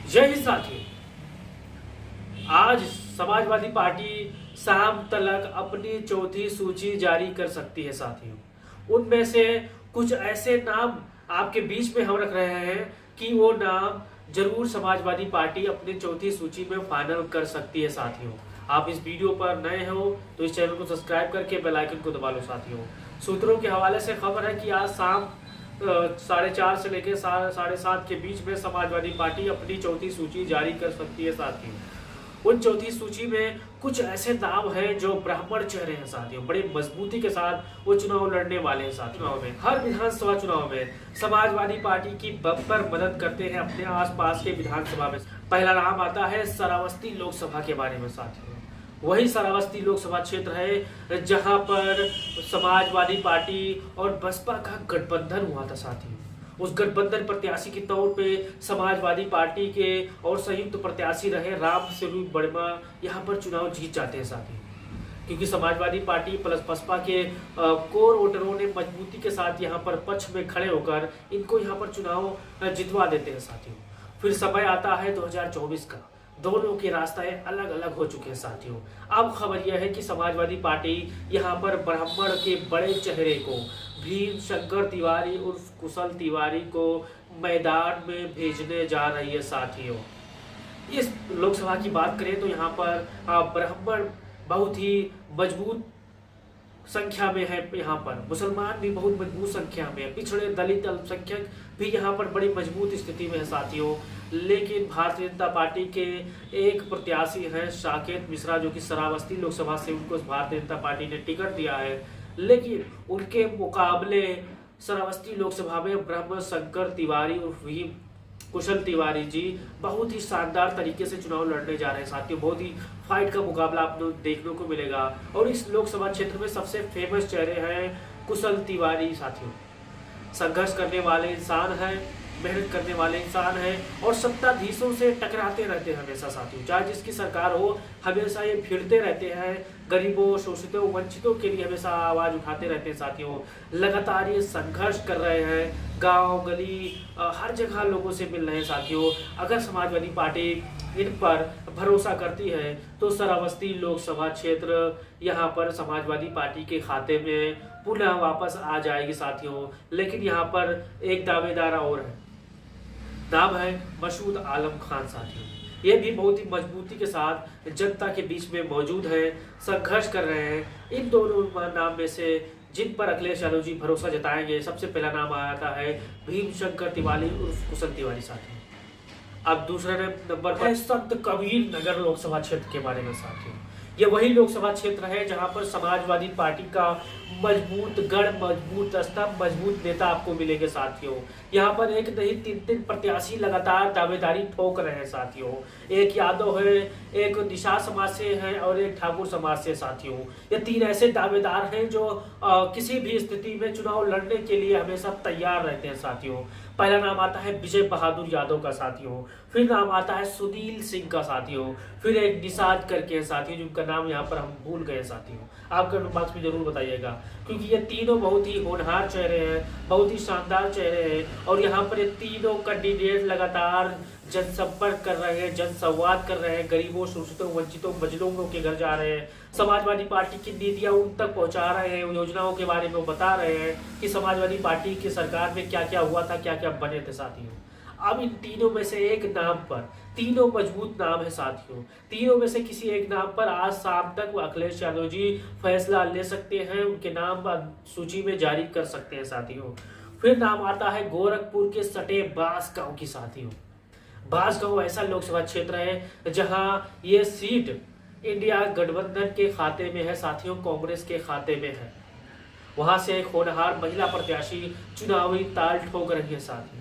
जय हिंद साथियों। आज समाजवादी पार्टी शाम तक अपनी चौथी सूची जारी कर सकती है साथियों। उनमें से कुछ ऐसे नाम आपके बीच में हम रख रहे हैं कि वो नाम जरूर समाजवादी पार्टी अपनी चौथी सूची में फाइनल कर सकती है साथियों। आप इस वीडियो पर नए हो तो इस चैनल को सब्सक्राइब करके बेल आइकन को दबा लो साथियों। सूत्रों के हवाले से खबर है कि आज शाम 4:30 से लेकर 7:30 के बीच में समाजवादी पार्टी अपनी चौथी सूची जारी कर सकती है साथियों। उन चौथी सूची में कुछ ऐसे नाम हैं जो ब्राह्मण चेहरे हैं साथियों, बड़े मजबूती के साथ वो चुनाव लड़ने वाले हैं साथियों। चुनाव में हर विधानसभा चुनाव में समाजवादी पार्टी की बम्पर मदद करते हैं अपने आसपास के विधानसभा में। पहला नाम आता है श्रावस्ती लोकसभा के बारे में साथियों। वही श्रावस्ती लोकसभा क्षेत्र है जहां पर समाजवादी पार्टी और बसपा का गठबंधन हुआ था साथियों। उस गठबंधन प्रत्याशी के तौर पे समाजवादी पार्टी के और संयुक्त प्रत्याशी रहे राम स्वरूप वर्मा यहाँ पर चुनाव जीत जाते हैं साथियों, क्योंकि समाजवादी पार्टी प्लस बसपा के कोर वोटरों ने मजबूती के साथ यहाँ पर पक्ष में खड़े होकर इनको यहाँ पर चुनाव जितवा देते हैं साथियों। फिर समय आता है 2024 का। दोनों के रास्ते अलग अलग हो चुके हैं साथियों। अब खबर यह है कि समाजवादी पार्टी यहाँ पर ब्राह्मण के बड़े चेहरे को भीम शंकर तिवारी उर्फ कुशल तिवारी को मैदान में भेजने जा रही है साथियों। इस लोकसभा की बात करें तो यहाँ पर ब्राह्मण बहुत ही मजबूत संख्या में है। यहाँ पर मुसलमान भी बहुत मजबूत संख्या में है, पिछड़े दलित अल्पसंख्यक भी यहाँ पर बड़ी मजबूत स्थिति में है साथियों। लेकिन भारतीय जनता पार्टी के एक प्रत्याशी हैं साकेत मिश्रा, जो कि श्रावस्ती लोकसभा से उनको भारतीय जनता पार्टी ने टिकट दिया है, लेकिन उनके मुकाबले श्रावस्ती लोकसभा में ब्रह्म शंकर तिवारी उर्फ भीम कुशल तिवारी जी बहुत ही शानदार तरीके से चुनाव लड़ने जा रहे हैं साथियों। बहुत ही फाइट का मुकाबला आपको देखने को मिलेगा और इस लोकसभा क्षेत्र में सबसे फेमस चेहरे हैं कुशल तिवारी साथियों। संघर्ष करने वाले इंसान हैं, मेहनत करने वाले इंसान हैं और सत्ताधीशों से टकराते रहते हैं हमेशा साथियों। चाहे जिसकी सरकार हो, हमेशा ये भिड़ते रहते हैं, गरीबों शोषितों वंचितों के लिए हमेशा आवाज उठाते रहते हैं साथियों। लगातार ये संघर्ष कर रहे हैं, गांव गली हर जगह लोगों से मिल रहे हैं साथियों। अगर समाजवादी पार्टी इन पर भरोसा करती है तो श्रावस्ती लोकसभा क्षेत्र यहाँ पर समाजवादी पार्टी के खाते में पुनः वापस आ जाएगी साथियों। लेकिन यहाँ पर एक दावेदार और है, नाम है मसूद आलम खान साथियों। ये भी बहुत ही मजबूती के साथ जनता के बीच में मौजूद है, संघर्ष कर रहे हैं। इन दोनों नाम में से जिन पर अखिलेश यादव जी भरोसा जताएंगे, सबसे पहला नाम आता है भीम शंकर तिवारी उर्फ कुशल तिवारी साथियों। अब दूसरे नंबर पर संत कबीर नगर लोकसभा क्षेत्र के बारे में साथियों। ये वही लोकसभा क्षेत्र है जहां पर समाजवादी पार्टी का मजबूत गढ़, मजबूत स्तंभ, मजबूत नेता आपको मिलेंगे साथियों। यहाँ पर एक नहीं 3 प्रत्याशी लगातार दावेदारी ठोक रहे हैं साथियों। एक यादव है, एक निषाद समाज से है और एक ठाकुर समाज से साथियों। ये 3 ऐसे दावेदार हैं जो किसी भी स्थिति में चुनाव लड़ने के लिए हमेशा तैयार रहते हैं साथियों। पहला नाम आता है विजय बहादुर यादव का साथियों, फिर नाम आता है सुनील सिंह का साथियों, फिर एक निषाद करके है साथियों जिनका नाम यहाँ पर हम भूल गए साथियों। आप कमेंट बॉक्स में जरूर बताइएगा, क्योंकि ये तीनों बहुत ही होनहार चेहरे हैं, बहुत ही शानदार चेहरे हैं और यहाँ पर ये तीनों कैंडिडेट लगातार जनसंपर्क कर रहे हैं, जनसंवाद कर रहे हैं, गरीबों शोषितों वंचितों मजलूमों के घर जा रहे हैं, समाजवादी पार्टी की नीतियां उन तक पहुंचा रहे हैं, योजनाओं के बारे में बता रहे हैं कि समाजवादी पार्टी की सरकार में क्या क्या हुआ था, क्या क्या बने थे साथियों। अब इन तीनों में से एक नाम पर, तीनों मजबूत नाम है साथियों, तीनों में से किसी एक नाम पर आज शाम तक अखिलेश यादव जी फैसला ले सकते हैं, उनके नाम सूची में जारी कर सकते हैं साथियों। फिर नाम आता है गोरखपुर के सटे बांसगांव की साथियों। बांसगांव ऐसा लोकसभा क्षेत्र है जहां ये सीट इंडिया गठबंधन के खाते में है साथियों, कांग्रेस के खाते में है। वहां से एक होनहार महिला प्रत्याशी चुनावी ताल ठोक रही है साथियों,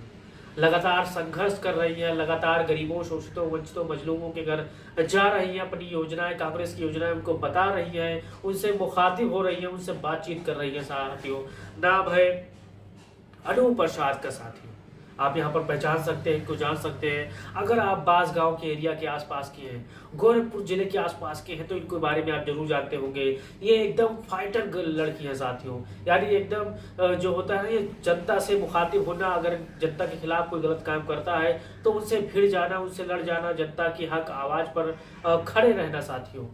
लगातार संघर्ष कर रही है, लगातार गरीबों शोषितों वंचितों मजलूमों के घर जा रही है, अपनी योजनाएं, कांग्रेस की योजनाएं उनको बता रही है, उनसे मुखातिब हो रही है, उनसे बातचीत कर रही है साथियों। नाम है अनु प्रसाद का साथियों। आप यहाँ पर पहचान सकते हैं, इनको जान सकते हैं। अगर आप बांसगांव के एरिया के आसपास के हैं, गोरखपुर जिले के आसपास के हैं, तो इनके बारे में आप जरूर जानते होंगे। ये एकदम फाइटर लड़की है साथियों, यानी एकदम जो होता है ना, ये जनता से मुखातिब होना, अगर जनता के खिलाफ कोई गलत काम करता है तो उनसे भिड़ जाना, उनसे लड़ जाना, जनता की हक आवाज पर खड़े रहना साथियों।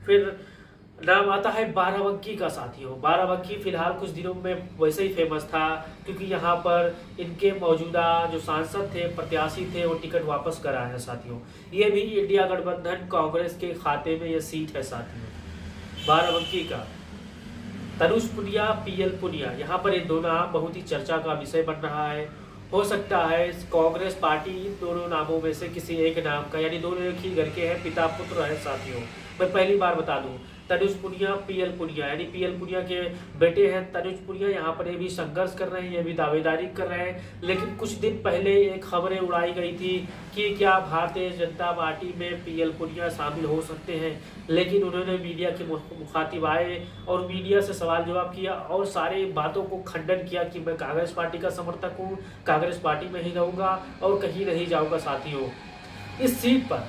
फिर नाम आता है बाराबंकी का साथियों। बाराबंकी फिलहाल कुछ दिनों में वैसे ही फेमस था, क्योंकि यहाँ पर इनके मौजूदा जो सांसद थे, प्रत्याशी थे, वो टिकट वापस कर आए हैं साथियों। ये भी इंडिया गठबंधन कांग्रेस के खाते में ये सीट है साथियों बाराबंकी का। तनुज पुनिया, पीएल पुनिया, यहाँ पर ये दोनों नाम बहुत ही चर्चा का विषय बन रहा है। हो सकता है कांग्रेस पार्टी इन दोनों नामों में से किसी एक नाम का, यानी दोनों एक ही घर के हैं, पिता पुत्र है साथियों। मैं पहली बार बता दूं, तनुज पुनिया, पीएल पुनिया, यानी पीएल पुनिया के बेटे हैं तनुज पुनिया। यहाँ पर ये भी संघर्ष कर रहे हैं, ये भी दावेदारी कर रहे हैं। लेकिन कुछ दिन पहले एक खबरें उड़ाई गई थी कि क्या भारतीय जनता पार्टी में पीएल पुनिया शामिल हो सकते हैं, लेकिन उन्होंने मीडिया के मुखातिब आए और मीडिया से सवाल जवाब किया और सारी बातों को खंडन किया कि मैं कांग्रेस पार्टी का समर्थक हूँ, कांग्रेस पार्टी में ही रहूंगा और कहीं नहीं जाऊंगा साथियों। इस सीट पर,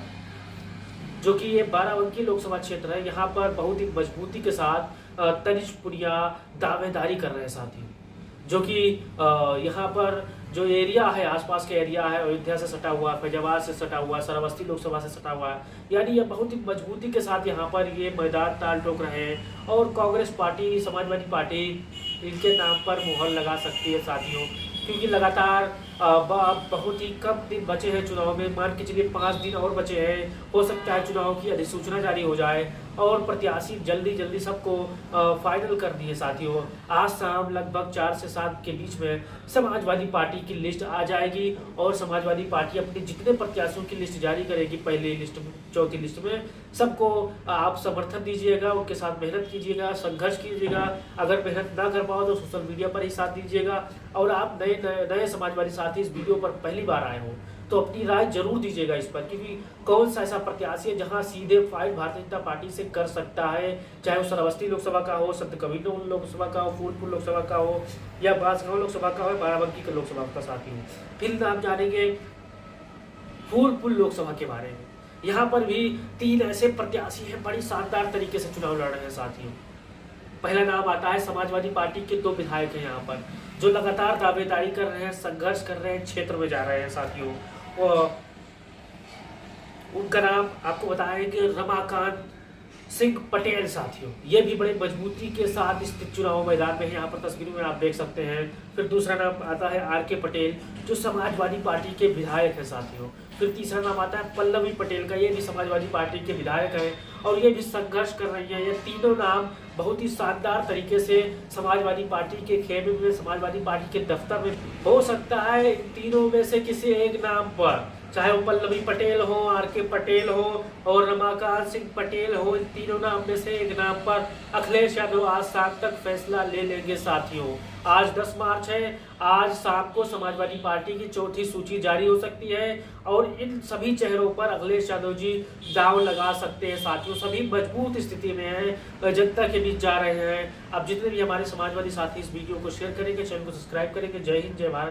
जो कि ये बाराबंकी लोकसभा क्षेत्र है, यहाँ पर बहुत ही मजबूती के साथ तनुज पुनिया दावेदारी कर रहे हैं साथियों। जो कि यहाँ पर जो एरिया है, आसपास के एरिया है, अयोध्या से सटा हुआ, फैजाबाद से सटा हुआ, श्रावस्ती लोकसभा से सटा हुआ है, यानी ये बहुत ही मजबूती के साथ यहाँ पर ये मैदान ताल ठोक रहे हैं। और कांग्रेस पार्टी, समाजवादी पार्टी इनके नाम पर मुहर लगा सकती है साथियों, क्योंकि लगातार बहुत ही कम दिन बचे हैं चुनाव में। मान के चलिए 5 दिन और बचे हैं, हो सकता है चुनाव की अधिसूचना जारी हो जाए और प्रत्याशी जल्दी सबको फाइनल कर दिए साथियों। आज शाम लगभग 4 से 7 के बीच में समाजवादी पार्टी की लिस्ट आ जाएगी और समाजवादी पार्टी अपने जितने प्रत्याशियों की लिस्ट जारी करेगी, पहली लिस्ट में, चौथी लिस्ट में, सबको आप समर्थन दीजिएगा, उनके साथ मेहनत कीजिएगा, संघर्ष कीजिएगा। अगर मेहनत ना कर पाओ तो सोशल मीडिया पर ही साथ दीजिएगा। और आप नए समाजवादी साथी इस वीडियो पर पहली बार आए हो तो अपनी राय जरूर दीजिएगा इस पर, क्योंकि कौन सा ऐसा प्रत्याशी है जहां सीधे फाइट भारतीय जनता पार्टी से कर सकता है, चाहे वो श्रावस्ती लोकसभा का हो, संत कबीरनगर लोकसभा का हो, फूलपुर लोकसभा का हो, या बांसगांव लोकसभा का हो, बाराबंकी का लोकसभा का साथी हो। फिर आप जानेंगे फूलपुर लोकसभा के बारे में। यहाँ पर भी 3 ऐसे प्रत्याशी हैं, बड़ी शानदार तरीके से चुनाव लड़ रहे हैं साथियों। पहला नाम आता है समाजवादी पार्टी के 2 विधायक हैं यहाँ पर, जो लगातार दावेदारी कर रहे हैं, संघर्ष कर रहे हैं, क्षेत्र में जा रहे हैं साथियों। और उनका नाम आपको बताएंगे रमाकांत सिंह पटेल साथियों। ये भी बड़े मजबूती के साथ इस चुनाव मैदान में है, यहाँ पर तस्वीरों में आप देख सकते हैं। फिर दूसरा नाम आता है आर.के. पटेल, जो समाजवादी पार्टी के विधायक है साथियों। फिर तीसरा नाम आता है पल्लवी पटेल का, ये भी समाजवादी पार्टी के विधायक है और ये भी संघर्ष कर रही है। ये तीनों नाम बहुत ही शानदार तरीके से समाजवादी पार्टी के खेमे में, समाजवादी पार्टी के दफ्तर में, हो सकता है इन तीनों में से किसी एक नाम पर, चाहे वो पल्लवी पटेल हो, आर.के. पटेल हो और रमाकांत सिंह पटेल हो, इन तीनों नाम में से एक नाम पर अखिलेश यादव आज शाम तक फैसला ले लेंगे साथियों। आज 10 मार्च है, आज शाम को समाजवादी पार्टी की चौथी सूची जारी हो सकती है और इन सभी चेहरों पर अखिलेश यादव जी दांव लगा सकते हैं साथियों। सभी मजबूत स्थिति में हैं, जनता के बीच जा रहे हैं। अब जितने भी हमारे समाजवादी साथी इस वीडियो को शेयर करेंगे, चैनल को सब्सक्राइब करेंगे। जय हिंद, जय भारत।